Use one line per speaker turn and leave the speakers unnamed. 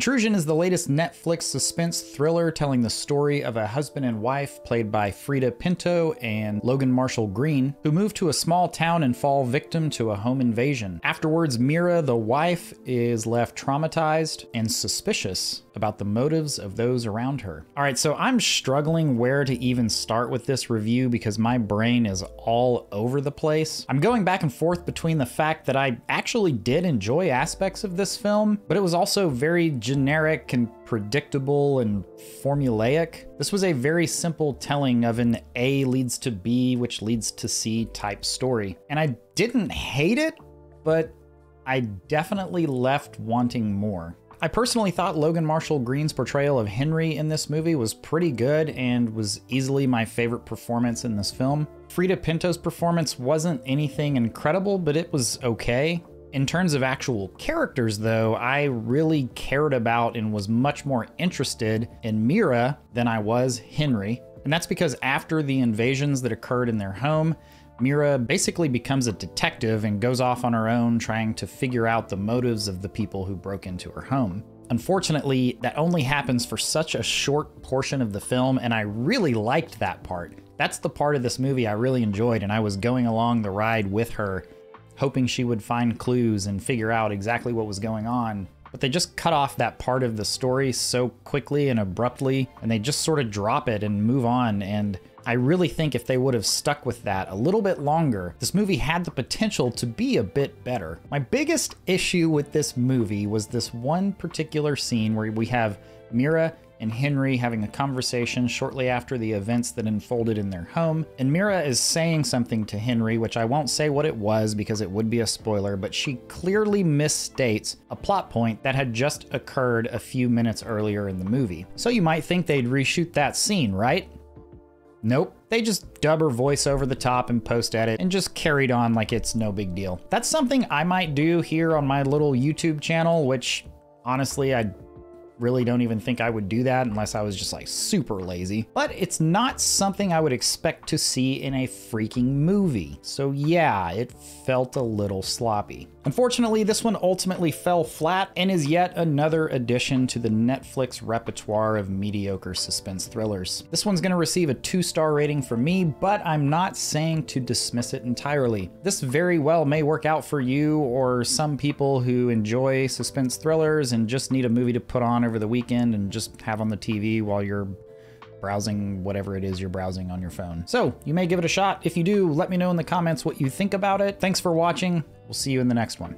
Intrusion is the latest Netflix suspense thriller telling the story of a husband and wife played by Frida Pinto and Logan Marshall Green, who move to a small town and fall victim to a home invasion. Afterwards, Mira, the wife, is left traumatized and suspicious about the motives of those around her. All right, so I'm struggling where to even start with this review because my brain is all over the place. I'm going back and forth between the fact that I actually did enjoy aspects of this film, but it was also very generic and predictable and formulaic. This was a very simple telling of an A leads to B, which leads to C type story. And I didn't hate it, but I definitely left wanting more. I personally thought Logan Marshall Green's portrayal of Henry in this movie was pretty good and was easily my favorite performance in this film. Frida Pinto's performance wasn't anything incredible, but it was okay. In terms of actual characters, though, I really cared about and was much more interested in Mira than I was Henry. And that's because after the invasions that occurred in their home, Mira basically becomes a detective and goes off on her own trying to figure out the motives of the people who broke into her home. Unfortunately, that only happens for such a short portion of the film, and I really liked that part. That's the part of this movie I really enjoyed, and I was going along the ride with her, hoping she would find clues and figure out exactly what was going on. But they just cut off that part of the story so quickly and abruptly, and they just sort of drop it and move on, and I really think if they would have stuck with that a little bit longer, this movie had the potential to be a bit better. My biggest issue with this movie was this one particular scene where we have Mira and Henry having a conversation shortly after the events that unfolded in their home. And Mira is saying something to Henry, which I won't say what it was because it would be a spoiler, but she clearly misstates a plot point that had just occurred a few minutes earlier in the movie. So you might think they'd reshoot that scene, right? Nope, they just dub her voice over the top and post edit and just carried on like it's no big deal. That's something I might do here on my little YouTube channel, which honestly, I really don't even think I would do that unless I was just like super lazy. But it's not something I would expect to see in a freaking movie. So yeah, it felt a little sloppy. Unfortunately, this one ultimately fell flat and is yet another addition to the Netflix repertoire of mediocre suspense thrillers. This one's gonna receive a 2-star rating from me, but I'm not saying to dismiss it entirely. This very well may work out for you or some people who enjoy suspense thrillers and just need a movie to put on over the weekend and just have on the TV while you're browsing whatever it is you're browsing on your phone. So you may give it a shot. If you do, let me know in the comments what you think about it. Thanks for watching. We'll see you in the next one.